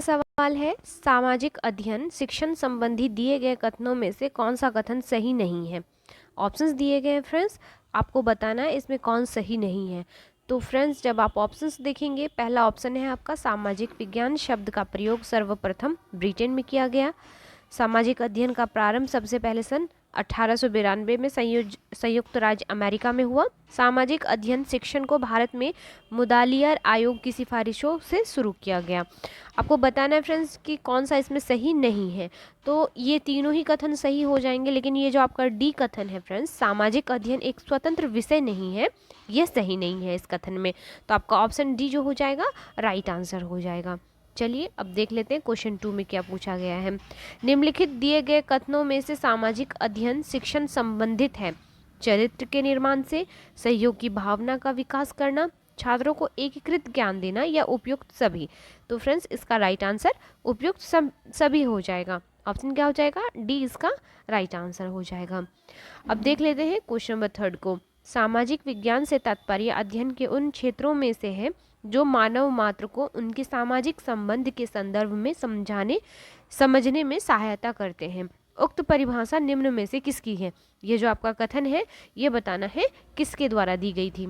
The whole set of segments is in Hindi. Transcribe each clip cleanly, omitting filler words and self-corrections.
सवाल है, सामाजिक अध्ययन शिक्षण संबंधी दिए गए कथनों में से कौन सा कथन सही नहीं है। ऑप्शंस दिए गए हैं फ्रेंड्स, आपको बताना है इसमें कौन सही नहीं है। तो फ्रेंड्स जब आप ऑप्शंस देखेंगे, पहला ऑप्शन है आपका सामाजिक विज्ञान शब्द का प्रयोग सर्वप्रथम ब्रिटेन में किया गया। सामाजिक अध्ययन का प्रारंभ सबसे पहले सन 1892 में संयुक्त राज्य अमेरिका में हुआ। सामाजिक अध्ययन शिक्षण को भारत में मुदालियर आयोग की सिफारिशों से शुरू किया गया। आपको बताना है फ्रेंड्स कि कौन सा इसमें सही नहीं है। तो ये तीनों ही कथन सही हो जाएंगे, लेकिन ये जो आपका डी कथन है फ्रेंड्स, सामाजिक अध्ययन एक स्वतंत्र विषय नहीं है, ये सही नहीं है इस कथन में। तो आपका ऑप्शन डी जो हो जाएगा राइट आंसर हो जाएगा। चलिए अब देख लेते हैं क्वेश्चन 2 में क्या पूछा गया है। निम्नलिखित दिए गए कथनों में से सामाजिक अध्ययन शिक्षण संबंधित है। चरित्र के निर्माण से, सहयोग की भावना का विकास करना, छात्रों को एकीकृत ज्ञान देना या उपयुक्त सभी। तो फ्रेंड्स इसका राइट आंसर उपयुक्त सभी हो जाएगा। ऑप्शन क्या हो जाएगा, डी इसका राइट आंसर हो जाएगा। अब देख लेते हैं क्वेश्चन नंबर 3 को। सामाजिक विज्ञान से तात्पर्य अध्ययन के उन क्षेत्रों में से है जो मानव मात्र को उनके सामाजिक संबंध के संदर्भ में समझने में सहायता करते हैं। उक्त परिभाषा निम्न में से किसकी है। ये जो आपका कथन है ये बताना है किसके द्वारा दी गई थी।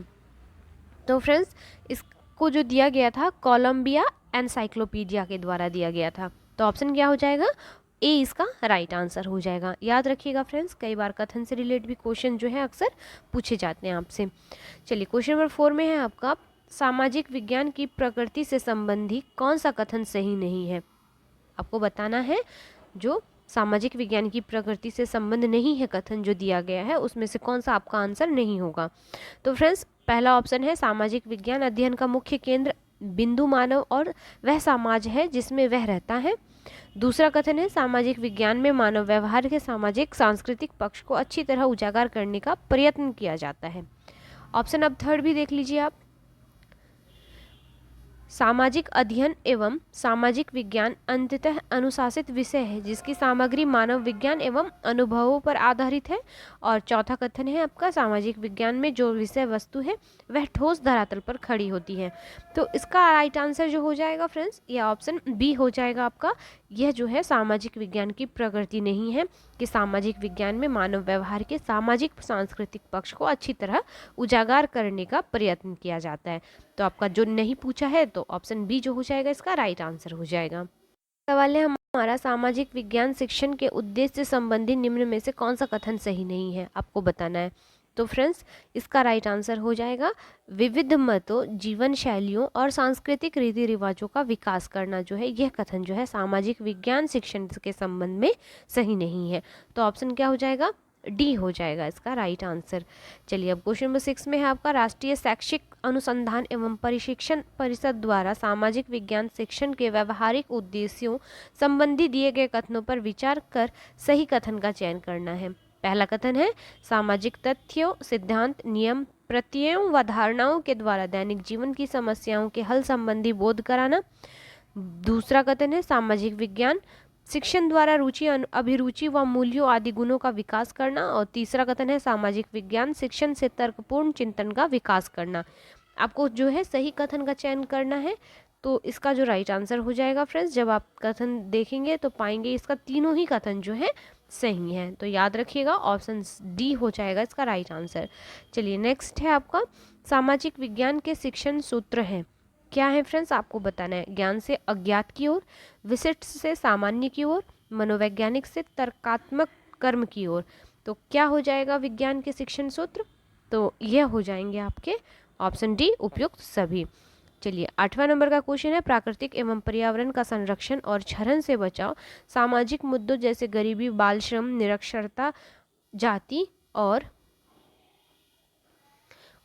तो फ्रेंड्स इसको जो दिया गया था कोलंबिया एनसाइक्लोपीडिया के द्वारा दिया गया था। तो ऑप्शन क्या हो जाएगा, ए इसका राइट आंसर हो जाएगा। याद रखिएगा फ्रेंड्स, कई बार कथन से रिलेटेड भी क्वेश्चन जो है अक्सर पूछे जाते हैं आपसे। चलिए क्वेश्चन नंबर 4 में है आपका, सामाजिक विज्ञान की प्रकृति से संबंधी कौन सा कथन सही नहीं है। आपको बताना है जो सामाजिक विज्ञान की प्रकृति से संबंध नहीं है कथन जो दिया गया है उसमें से कौन सा आपका आंसर नहीं होगा। तो फ्रेंड्स पहला ऑप्शन है सामाजिक विज्ञान अध्ययन का मुख्य केंद्र बिंदु मानव और वह समाज है जिसमें वह रहता है। दूसरा कथन है सामाजिक विज्ञान में मानव व्यवहार के सामाजिक सांस्कृतिक पक्ष को अच्छी तरह उजागर करने का प्रयत्न किया जाता है। ऑप्शन अब थर्ड भी देख लीजिए आप, सामाजिक अध्ययन एवं सामाजिक विज्ञान अंततः अनुशासित विषय है जिसकी सामग्री मानव विज्ञान एवं अनुभवों पर आधारित है। और चौथा कथन है आपका सामाजिक विज्ञान में जो विषय वस्तु है वह ठोस धरातल पर खड़ी होती है। तो इसका राइट आंसर जो हो जाएगा फ्रेंड्स यह ऑप्शन बी हो जाएगा आपका। यह जो है सामाजिक विज्ञान की प्रकृति नहीं है कि सामाजिक विज्ञान में मानव व्यवहार के सामाजिक सांस्कृतिक पक्ष को अच्छी तरह उजागर करने का प्रयत्न किया जाता है। तो आपका जो नहीं पूछा है तो ऑप्शन बी जो हो जाएगा इसका राइट आंसर हो जाएगा। सवाल है हमारा, सामाजिक विज्ञान शिक्षण के उद्देश्य से संबंधित निम्न में से कौन सा कथन सही नहीं है, आपको बताना है। तो फ्रेंड्स इसका राइट आंसर हो जाएगा विविध मतों, जीवन शैलियों और सांस्कृतिक रीति रिवाजों का विकास करना जो है यह कथन जो है सामाजिक विज्ञान शिक्षण के संबंध में सही नहीं है। तो ऑप्शन क्या हो जाएगा, डी हो जाएगा इसका राइट आंसर। चलिए अब क्वेश्चन नंबर 6 में है आपका, राष्ट्रीय शैक्षिक अनुसंधान एवं प्रशिक्षण परिषद द्वारा सामाजिक विज्ञान शिक्षण के व्यवहारिक उद्देश्यों संबंधी दिए गए कथनों पर विचार कर सही कथन का चयन करना है। पहला कथन है सामाजिक तथ्यों, सिद्धांत, नियम, प्रत्ययों व धारणाओं के द्वारा दैनिक जीवन की समस्याओं के हल संबंधी बोध कराना। दूसरा कथन है सामाजिक विज्ञान शिक्षण द्वारा रुचि, अभिरुचि व मूल्यों आदि गुणों का विकास करना। और तीसरा कथन है सामाजिक विज्ञान शिक्षण से तर्कपूर्ण चिंतन का विकास करना। आपको जो है सही कथन का चयन करना है। तो इसका जो राइट आंसर हो जाएगा फ्रेंड्स, जब आप कथन देखेंगे तो पाएंगे इसका तीनों ही कथन जो है सही है। तो याद रखिएगा ऑप्शन डी हो जाएगा इसका राइट आंसर। चलिए नेक्स्ट है आपका, सामाजिक विज्ञान के शिक्षण सूत्र हैं क्या है फ्रेंड्स, आपको बताना है। ज्ञान से अज्ञात की ओर, विशिष्ट से सामान्य की ओर, मनोवैज्ञानिक से तर्कात्मक कर्म की ओर। तो क्या हो जाएगा विज्ञान के शिक्षण सूत्र, तो यह हो जाएंगे आपके ऑप्शन डी उपयुक्त सभी। चलिए 8वां नंबर का क्वेश्चन है, प्राकृतिक एवं पर्यावरण का संरक्षण और क्षरण से बचाव सामाजिक मुद्दों जैसे गरीबी, बाल श्रम, निरक्षरता, जाति और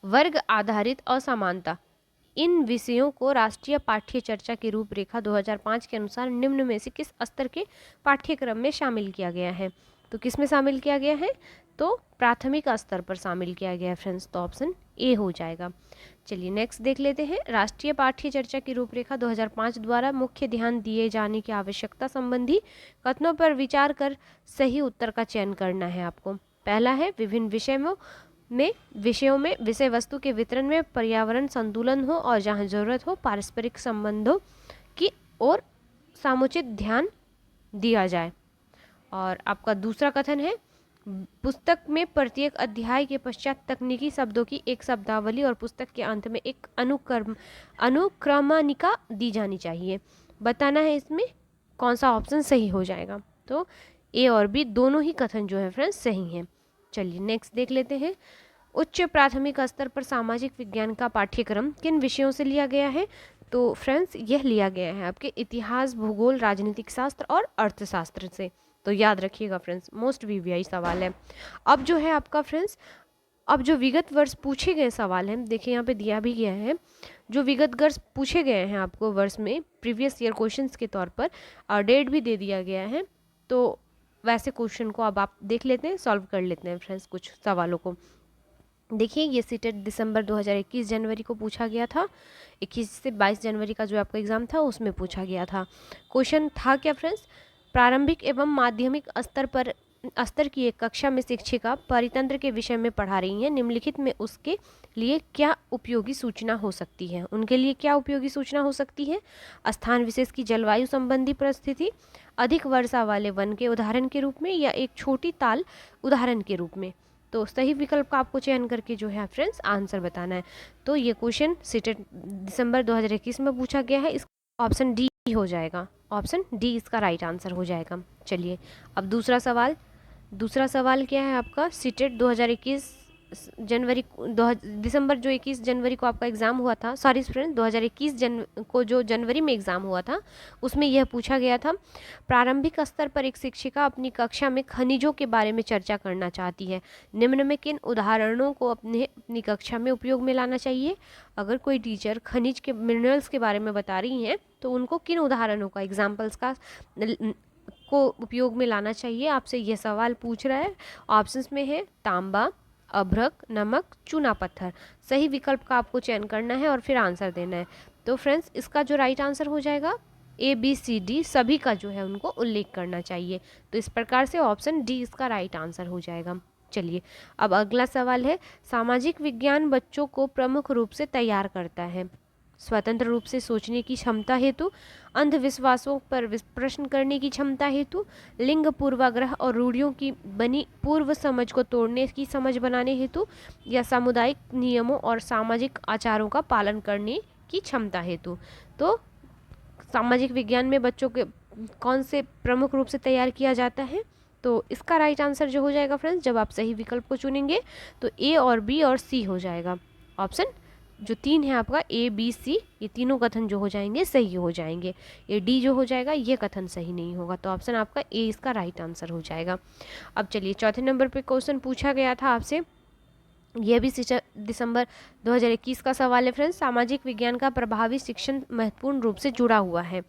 वर्ग आधारित असमानता, इन विषयों को राष्ट्रीय पाठ्य चर्चा की रूपरेखा 2005 के अनुसार निम्न में से किस स्तर के पाठ्यक्रम में शामिल किया गया है। तो किस में शामिल किया गया है, तो प्राथमिक स्तर पर शामिल किया गया है फ्रेंड्स। तो ऑप्शन ए हो जाएगा। चलिए नेक्स्ट देख लेते हैं, राष्ट्रीय पाठ्य चर्चा की रूपरेखा 2005 द्वारा मुख्य ध्यान दिए जाने की आवश्यकता संबंधी कथनों पर विचार कर सही उत्तर का चयन करना है आपको। पहला है विभिन्न विषयों में विषय वस्तु के वितरण में पर्यावरण संतुलन हो और जहाँ जरूरत हो पारस्परिक संबंधों की ओर समुचित ध्यान दिया जाए। और आपका दूसरा कथन है, पुस्तक में प्रत्येक अध्याय के पश्चात तकनीकी शब्दों की एक शब्दावली और पुस्तक के अंत में एक अनुक्रमणिका दी जानी चाहिए। बताना है इसमें कौन सा ऑप्शन सही हो जाएगा। तो ए और बी दोनों ही कथन जो है फ्रेंड्स सही हैं। चलिए नेक्स्ट देख लेते हैं। उच्च प्राथमिक स्तर पर सामाजिक विज्ञान का पाठ्यक्रम किन विषयों से लिया गया है? तो फ्रेंड्स यह लिया गया है आपके इतिहास, भूगोल, राजनीतिक शास्त्र और अर्थशास्त्र से। तो याद रखिएगा फ्रेंड्स, मोस्ट वीवीआई सवाल है। अब जो है आपका फ्रेंड्स, अब जो विगत वर्ष पूछे गए सवाल हैं, देखिए यहाँ पे दिया भी गया है, जो विगत वर्ष पूछे गए हैं आपको वर्ष में प्रीवियस ईयर क्वेश्चंस के तौर पर, और डेट भी दे दिया गया है। तो वैसे क्वेश्चन को अब आप देख लेते हैं, सॉल्व कर लेते हैं फ्रेंड्स कुछ सवालों को। देखिए ये सीटेट दिसंबर 2021 जनवरी को पूछा गया था। 21 से 22 जनवरी का जो आपका एग्ज़ाम था उसमें पूछा गया था। क्वेश्चन था क्या फ्रेंड्स, प्रारंभिक एवं माध्यमिक स्तर की एक कक्षा में शिक्षिका परितंत्र के विषय में पढ़ा रही हैं। निम्नलिखित में उसके लिए क्या उपयोगी सूचना हो सकती है? उनके लिए क्या उपयोगी सूचना हो सकती है? स्थान विशेष की जलवायु संबंधी परिस्थिति, अधिक वर्षा वाले वन के उदाहरण के रूप में, या एक छोटी ताल उदाहरण के रूप में। तो सही विकल्प का आपको चयन करके जो है फ्रेंड्स आंसर बताना है। तो ये क्वेश्चन सीटेट दिसंबर 2021 में पूछा गया है। इस ऑप्शन डी हो जाएगा, ऑप्शन डी इसका राइट आंसर हो जाएगा। चलिए अब दूसरा सवाल क्या है आपका, सीटेट 2021 जनवरी दिसंबर जो 21 जनवरी को आपका एग्ज़ाम हुआ था, सॉरी फ्रेंड्स 2021 को जो जनवरी में एग्ज़ाम हुआ था उसमें यह पूछा गया था, प्रारंभिक स्तर पर एक शिक्षिका अपनी कक्षा में खनिजों के बारे में चर्चा करना चाहती है। निम्न में किन उदाहरणों को अपनी कक्षा में उपयोग में लाना चाहिए? अगर कोई टीचर खनिज के मिनरल्स के बारे में बता रही हैं तो उनको किन उदाहरणों का, एग्जाम्पल्स का को उपयोग में लाना चाहिए, आपसे यह सवाल पूछ रहा है। ऑप्शंस में है तांबा, अभ्रक, नमक, चूना पत्थर। सही विकल्प का आपको चयन करना है और फिर आंसर देना है। तो फ्रेंड्स इसका जो राइट आंसर हो जाएगा ABCD सभी का जो है उनको उल्लेख करना चाहिए। तो इस प्रकार से ऑप्शन डी इसका राइट आंसर हो जाएगा। चलिए अब अगला सवाल है, सामाजिक विज्ञान बच्चों को प्रमुख रूप से तैयार करता है स्वतंत्र रूप से सोचने की क्षमता हेतु, अंधविश्वासों पर प्रश्न करने की क्षमता हेतु, लिंग पूर्वाग्रह और रूढ़ियों की बनी पूर्व समझ को तोड़ने की समझ बनाने हेतु, या सामुदायिक नियमों और सामाजिक आचारों का पालन करने की क्षमता हेतु। तो सामाजिक विज्ञान में बच्चों के कौन से प्रमुख रूप से तैयार किया जाता है? तो इसका राइट आंसर जो हो जाएगा फ्रेंड्स, जब आप सही विकल्प को चुनेंगे तो ए और बी और सी हो जाएगा। ऑप्शन जो 3 है आपका ABC, ये तीनों कथन जो हो जाएंगे सही हो जाएंगे। ये डी जो हो जाएगा ये कथन सही नहीं होगा। तो ऑप्शन आपका ए इसका राइट आंसर हो जाएगा। अब चलिए चौथे नंबर पे क्वेश्चन पूछा गया था आपसे, यह भी दिसंबर 2021 का सवाल है फ्रेंड्स, सामाजिक विज्ञान का प्रभावी शिक्षण महत्वपूर्ण रूप से जुड़ा हुआ है।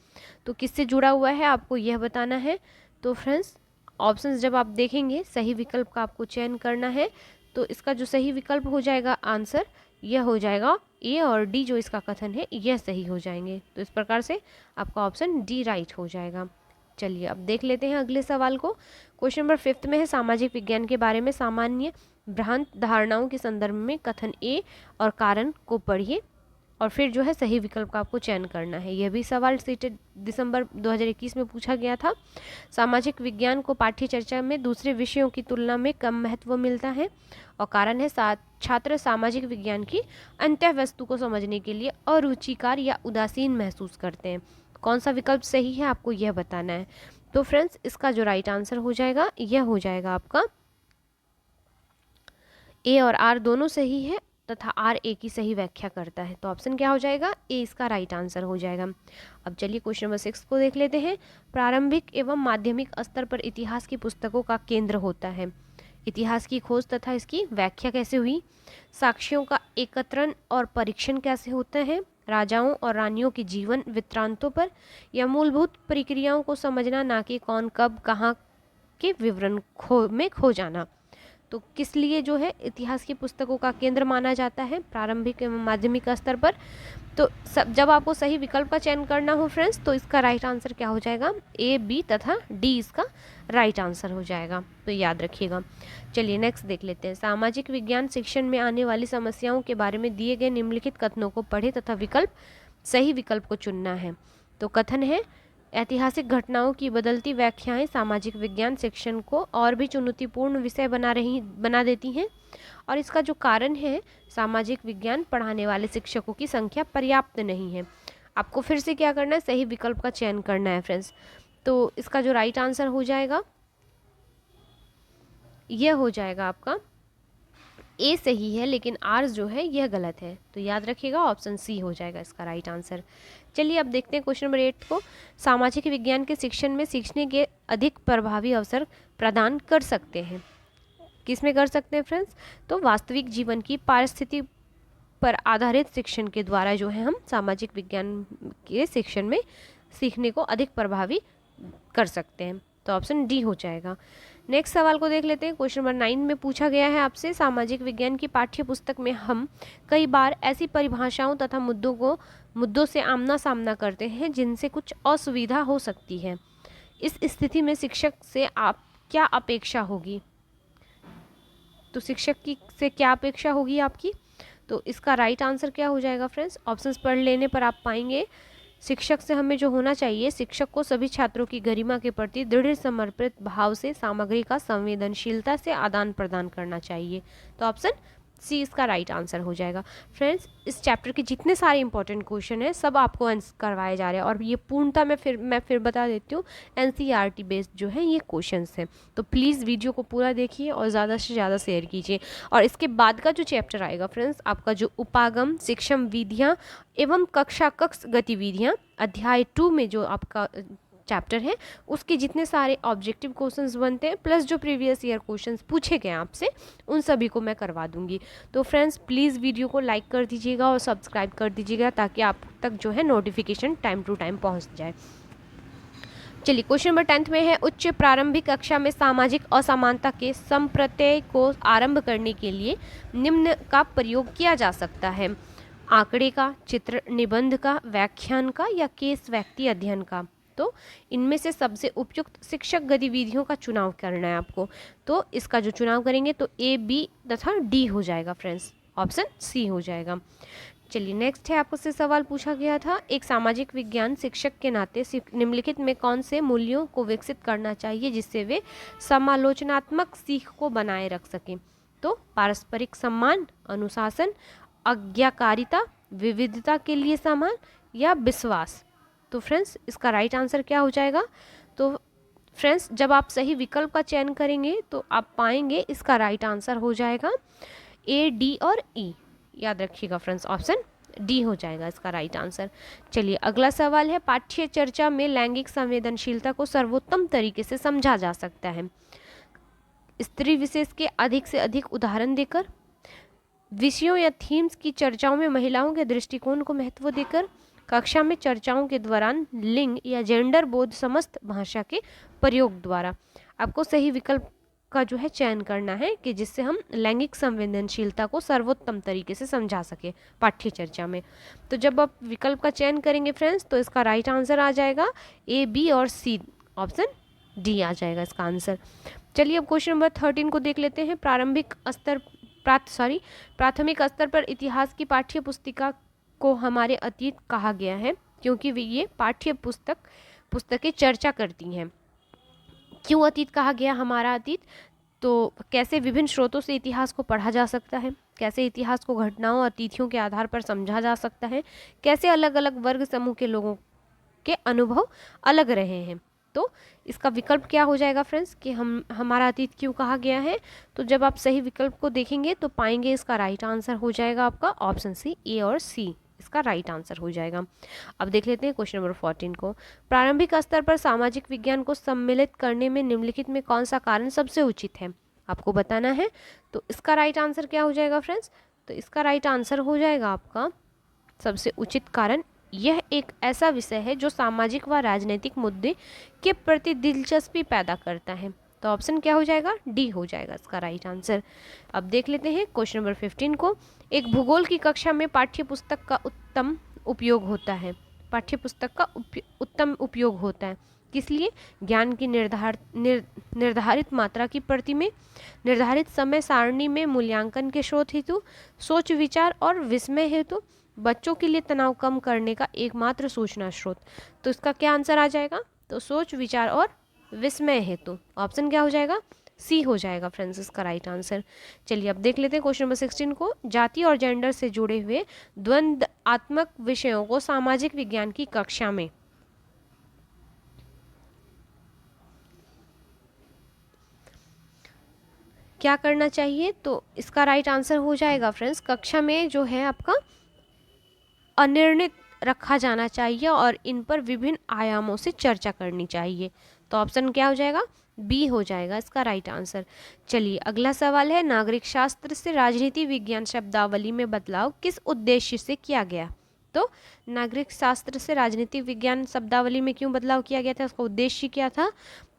तो किससे जुड़ा हुआ है आपको यह बताना है। तो फ्रेंड्स ऑप्शंस जब आप देखेंगे सही विकल्प का आपको चयन करना है। तो इसका जो सही विकल्प हो जाएगा आंसर यह हो जाएगा ए, और डी जो इसका कथन है यह सही हो जाएंगे। तो इस प्रकार से आपका ऑप्शन डी राइट हो जाएगा। चलिए अब देख लेते हैं अगले सवाल को। क्वेश्चन नंबर 5 में है, सामाजिक विज्ञान के बारे में सामान्य भ्रांत धारणाओं के संदर्भ में कथन ए और कारण को पढ़िए और फिर जो है सही विकल्प का आपको चयन करना है। यह भी सवाल सीटेट दिसंबर 2021 में पूछा गया था। सामाजिक विज्ञान को पाठ्य चर्चा में दूसरे विषयों की तुलना में कम महत्व मिलता है और कारण है छात्र सामाजिक विज्ञान की अंतः वस्तु को समझने के लिए अरुचिकार या उदासीन महसूस करते हैं। कौन सा विकल्प सही है आपको यह बताना है। तो फ्रेंड्स इसका जो राइट आंसर हो जाएगा यह हो जाएगा आपका ए, और आर दोनों सही है तथा आर ए की सही व्याख्या करता है। तो ऑप्शन क्या हो जाएगा, ए इसका राइट आंसर हो जाएगा। अब चलिए क्वेश्चन नंबर 6 को देख लेते हैं। प्रारंभिक एवं माध्यमिक स्तर पर इतिहास की पुस्तकों का केंद्र होता है। इतिहास की खोज तथा इसकी व्याख्या कैसे हुई, साक्ष्यों का एकत्रण और परीक्षण कैसे होते हैं, राजाओं और रानियों के जीवन वृत्तांतों पर, या मूलभूत प्रक्रियाओं को समझना ना कि कौन कब कहाँ के विवरण में खो जाना। तो किस लिए जो है इतिहास की पुस्तकों का केंद्र माना जाता है प्रारंभिक एवं माध्यमिक स्तर पर। तो जब आपको सही विकल्प का चयन करना हो फ्रेंड्स तो इसका राइट आंसर क्या हो जाएगा, ए, बी तथा डी इसका राइट आंसर हो जाएगा। तो याद रखिएगा। चलिए नेक्स्ट देख लेते हैं। सामाजिक विज्ञान शिक्षण में आने वाली समस्याओं के बारे में दिए गए निम्नलिखित कथनों को पढ़े तथा सही विकल्प को चुनना है। तो कथन है, ऐतिहासिक घटनाओं की बदलती व्याख्याएं सामाजिक विज्ञान शिक्षण को और भी चुनौतीपूर्ण विषय बना देती हैं। और इसका जो कारण है, सामाजिक विज्ञान पढ़ाने वाले शिक्षकों की संख्या पर्याप्त नहीं है। आपको फिर से क्या करना है, सही विकल्प का चयन करना है फ्रेंड्स। तो इसका जो राइट आंसर हो जाएगा, यह हो जाएगा आपका ए सही है, लेकिन आर जो है यह गलत है। तो याद रखिएगा, ऑप्शन सी हो जाएगा इसका राइट आंसर। चलिए अब देखते हैं क्वेश्चन नंबर 8 को। सामाजिक विज्ञान के शिक्षण में सीखने के अधिक प्रभावी अवसर प्रदान कर सकते हैं। किस में कर सकते हैं फ्रेंड्स? तो वास्तविक जीवन की परिस्थिति पर आधारित शिक्षण के द्वारा जो है हम सामाजिक विज्ञान के शिक्षण में सीखने को अधिक प्रभावी कर सकते हैं। तो ऑप्शन डी हो जाएगा। नेक्स्ट सवाल को देख लेते हैं। क्वेश्चन नंबर 9 में पूछा गया है आपसे, सामाजिक विज्ञान की पाठ्य पुस्तक में हम कई बार ऐसी परिभाषाओं तथा मुद्दों से आमना सामना करते हैं जिनसे कुछ असुविधा हो सकती है। इस स्थिति में शिक्षक से आप क्या अपेक्षा होगी? तो शिक्षक की से क्या अपेक्षा होगी आपकी? तो इसका राइट आंसर क्या हो जाएगा फ्रेंड्स? ऑप्शंस पढ़ लेने पर आप पाएंगे, शिक्षक से हमें जो होना चाहिए, शिक्षक को सभी छात्रों की गरिमा के प्रति दृढ़ समर्पित भाव से सामग्री का संवेदनशीलता से आदान प्रदान करना चाहिए। तो ऑप्शन सी इसका राइट आंसर हो जाएगा। फ्रेंड्स, इस चैप्टर के जितने सारे इंपॉर्टेंट क्वेश्चन हैं सब आपको आंसर करवाए जा रहे हैं, और ये पूर्णतः मैं फिर बता देती हूँ, एनसीईआरटी बेस्ड जो है ये क्वेश्चंस हैं। तो प्लीज़ वीडियो को पूरा देखिए और ज़्यादा से ज़्यादा शेयर कीजिए। और इसके बाद का जो चैप्टर आएगा फ्रेंड्स, आपका जो उपागम, शिक्षण विधियाँ एवं कक्षा कक्ष गतिविधियाँ, अध्याय 2 में जो आपका चैप्टर है, उसके जितने सारे ऑब्जेक्टिव क्वेश्चंस बनते हैं प्लस जो प्रीवियस ईयर क्वेश्चंस पूछे गए आपसे, उन सभी को मैं करवा दूंगी। तो फ्रेंड्स प्लीज़ वीडियो को लाइक कर दीजिएगा और सब्सक्राइब कर दीजिएगा ताकि आप तक जो है नोटिफिकेशन टाइम टू टाइम पहुंच जाए। चलिए क्वेश्चन नंबर 10 में है, उच्च प्रारंभिक कक्षा में सामाजिक असमानता के संप्रत्यय को आरंभ करने के लिए निम्न का प्रयोग किया जा सकता है: आंकड़े का, चित्र निबंध का, व्याख्यान का या केस व्यक्ति अध्ययन का। तो इनमें से सबसे उपयुक्त शिक्षक गतिविधियों का चुनाव करना है आपको। तो इसका जो चुनाव करेंगे तो ए, बी तथा डी हो जाएगा फ्रेंड्स, ऑप्शन सी हो जाएगा। चलिए नेक्स्ट है, आपसे सवाल पूछा गया था, एक सामाजिक विज्ञान शिक्षक के नाते निम्नलिखित में कौन से मूल्यों को विकसित करना चाहिए जिससे वे समालोचनात्मक सीख को बनाए रख सकें? तो पारस्परिक सम्मान, अनुशासन, आज्ञाकारिता, विविधता के लिए सम्मान या विश्वास। तो फ्रेंड्स इसका राइट आंसर क्या हो जाएगा? तो फ्रेंड्स जब आप सही विकल्प का चयन करेंगे तो आप पाएंगे इसका राइट आंसर हो जाएगा ए, डी और ई। याद रखिएगा फ्रेंड्स, ऑप्शन डी हो जाएगा इसका राइट आंसर। चलिए अगला सवाल है, पाठ्य चर्चा में लैंगिक संवेदनशीलता को सर्वोत्तम तरीके से समझा जा सकता है: स्त्री विशेष के अधिक से अधिक उदाहरण देकर, विषयों या थीम्स की चर्चाओं में महिलाओं के दृष्टिकोण को महत्व देकर, कक्षा में चर्चाओं के दौरान लिंग या जेंडर बोध समस्त भाषा के प्रयोग द्वारा। आपको सही विकल्प का जो है चयन करना है कि जिससे हम लैंगिक संवेदनशीलता को सर्वोत्तम तरीके से समझा सके पाठ्य चर्चा में। तो जब आप विकल्प का चयन करेंगे फ्रेंड्स तो इसका राइट आंसर आ जाएगा ए, बी और सी, ऑप्शन डी आ जाएगा इसका आंसर। चलिए अब क्वेश्चन नंबर 13 को देख लेते हैं। प्राथमिक स्तर पर इतिहास की पाठ्य पुस्तिका को हमारे अतीत कहा गया है क्योंकि ये पाठ्य पुस्तकें चर्चा करती हैं। क्यों अतीत कहा गया हमारा अतीत? तो कैसे विभिन्न स्रोतों से इतिहास को पढ़ा जा सकता है, कैसे इतिहास को घटनाओं और तिथियों के आधार पर समझा जा सकता है, कैसे अलग अलग वर्ग समूह के लोगों के अनुभव अलग रहे हैं। तो इसका विकल्प क्या हो जाएगा फ्रेंड्स कि हमारा अतीत क्यों कहा गया है? तो जब आप सही विकल्प को देखेंगे तो पाएंगे इसका राइट आंसर हो जाएगा आपका ऑप्शन सी, ए और सी इसका राइट आंसर हो जाएगा। अब देख लेते हैं क्वेश्चन नंबर 14 को। प्रारंभिक स्तर पर सामाजिक विज्ञान को सम्मिलित करने में निम्नलिखित में कौन सा कारण सबसे उचित है? आपको बताना है। तो इसका राइट आंसर क्या हो जाएगा फ्रेंड्स? तो इसका राइट आंसर हो जाएगा आपका सबसे उचित कारण, यह एक ऐसा विषय है जो सामाजिक व राजनीतिक मुद्दे के प्रति दिलचस्पी पैदा करता है। तो ऑप्शन क्या हो जाएगा? डी हो जाएगा इसका राइट आंसर। अब देख लेते हैं क्वेश्चन नंबर 15 को। एक भूगोल की कक्षा में पाठ्य पुस्तक का उत्तम उपयोग होता है। पाठ्य पुस्तक का उत्तम उपयोग होता है किस लिए? ज्ञान की निर्धारित मात्रा की प्रति में, निर्धारित समय सारणी में मूल्यांकन के स्रोत हेतु, सोच विचार और विस्मय हेतु, बच्चों के लिए तनाव कम करने का एकमात्र सूचना स्रोत। तो इसका क्या आंसर आ जाएगा? तो सोच, विचार और विस्मय हेतु। ऑप्शन क्या हो जाएगा? सी हो जाएगा फ्रेंड्स इसका राइट आंसर। चलिए अब देख लेते हैं क्वेश्चन नंबर 16 को। जाति और जेंडर से जुड़े हुए द्वंद्वात्मक विषयों को सामाजिक विज्ञान की कक्षा में क्या करना चाहिए? तो इसका राइट आंसर हो जाएगा फ्रेंड्स, कक्षा में जो है आपका अनिर्णित रखा जाना चाहिए और इन पर विभिन्न आयामों से चर्चा करनी चाहिए। तो ऑप्शन क्या हो जाएगा? बी हो जाएगा इसका राइट आंसर। चलिए अगला सवाल है, नागरिक शास्त्र से राजनीति विज्ञान शब्दावली में बदलाव किस उद्देश्य से किया गया? तो नागरिक शास्त्र से राजनीतिक विज्ञान शब्दावली में क्यों बदलाव किया गया था, उसका उद्देश्य क्या था?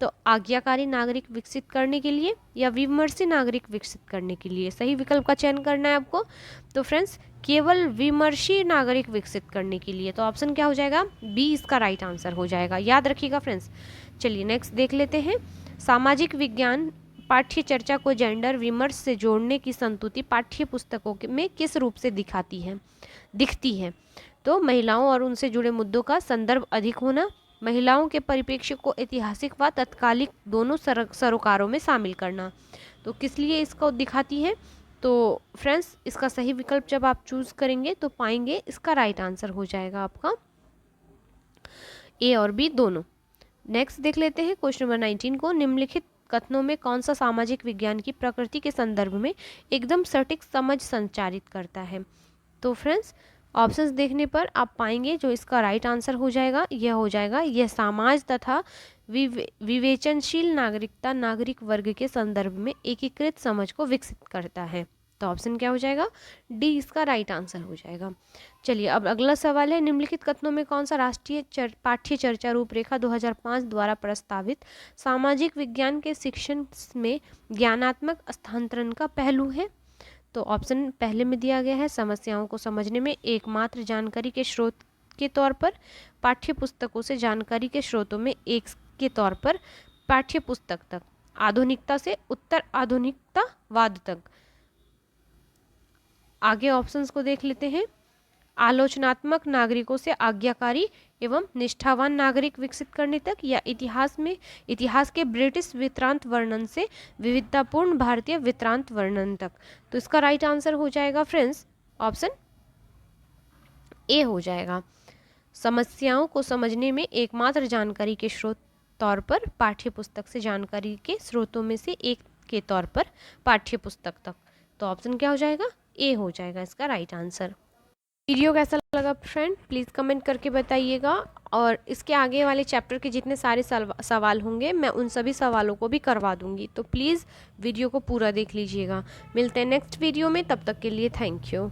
तो आज्ञाकारी नागरिक विकसित करने के लिए या विमर्शी नागरिक विकसित करने के लिए? सही विकल्प का चयन करना है आपको। तो फ्रेंड्स केवल विमर्शी नागरिक विकसित करने के लिए। तो ऑप्शन क्या हो जाएगा? बी इसका राइट आंसर हो जाएगा, याद रखिएगा फ्रेंड्स। चलिए नेक्स्ट देख लेते हैं, सामाजिक विज्ञान पाठ्य चर्चा को जेंडर विमर्श से जोड़ने की संतुति पाठ्य पुस्तकों में किस रूप से दिखती है? तो महिलाओं और उनसे जुड़े मुद्दों का संदर्भ अधिक होना, महिलाओं के परिप्रेक्ष्य को ऐतिहासिक व तत्कालिक दोनों सरोकारों में शामिल करना। तो किस लिए इसको दिखाती है? तो फ्रेंड्स इसका सही विकल्प जब आप चूज करेंगे तो पाएंगे इसका राइट आंसर हो जाएगा आपका ए और बी दोनों। नेक्स्ट देख लेते हैं क्वेश्चन नंबर 19 को, निम्नलिखित कथनों में कौन सा सामाजिक विज्ञान की प्रकृति के संदर्भ में एकदम सटीक समझ संचारित करता है? तो फ्रेंड्स ऑप्शंस देखने पर आप पाएंगे जो इसका राइट आंसर हो जाएगा यह हो जाएगा, यह समाज तथा विवेचनशील नागरिकता नागरिक वर्ग के संदर्भ में एकीकृत समझ को विकसित करता है। तो ऑप्शन क्या हो जाएगा? डी इसका राइट आंसर हो जाएगा। चलिए अब अगला सवाल है, निम्नलिखित कथनों में कौन सा राष्ट्रीय पाठ्य चर्चा रूपरेखा 2005 द्वारा प्रस्तावित सामाजिक विज्ञान के शिक्षण में ज्ञानात्मक स्थानांतरण का पहलू है? तो ऑप्शन पहले में दिया गया है, समस्याओं को समझने में एकमात्र जानकारी के स्रोत के तौर पर, पाठ्य पुस्तकों से जानकारी के स्रोतों में एक के तौर पर, पाठ्य पुस्तक तक, आधुनिकता से उत्तर आधुनिकतावाद तक। आगे ऑप्शंस को देख लेते हैं, आलोचनात्मक नागरिकों से आज्ञाकारी एवं निष्ठावान नागरिक विकसित करने तक, या इतिहास के ब्रिटिश वित्रांत वर्णन से विविधतापूर्ण भारतीय वित्रांत वर्णन तक। तो इसका राइट आंसर हो जाएगा फ्रेंड्स ऑप्शन ए हो जाएगा, समस्याओं को समझने में एकमात्र जानकारी के स्रोत तौर पर, पाठ्य पुस्तक से जानकारी के स्रोतों में से एक के तौर पर, पाठ्य पुस्तक तक। तो ऑप्शन क्या हो जाएगा? ए हो जाएगा इसका राइट आंसर। वीडियो कैसा लगा फ्रेंड प्लीज़ कमेंट करके बताइएगा, और इसके आगे वाले चैप्टर के जितने सारे सवाल होंगे मैं उन सभी सवालों को भी करवा दूंगी, तो प्लीज़ वीडियो को पूरा देख लीजिएगा। मिलते हैं नेक्स्ट वीडियो में, तब तक के लिए थैंक यू।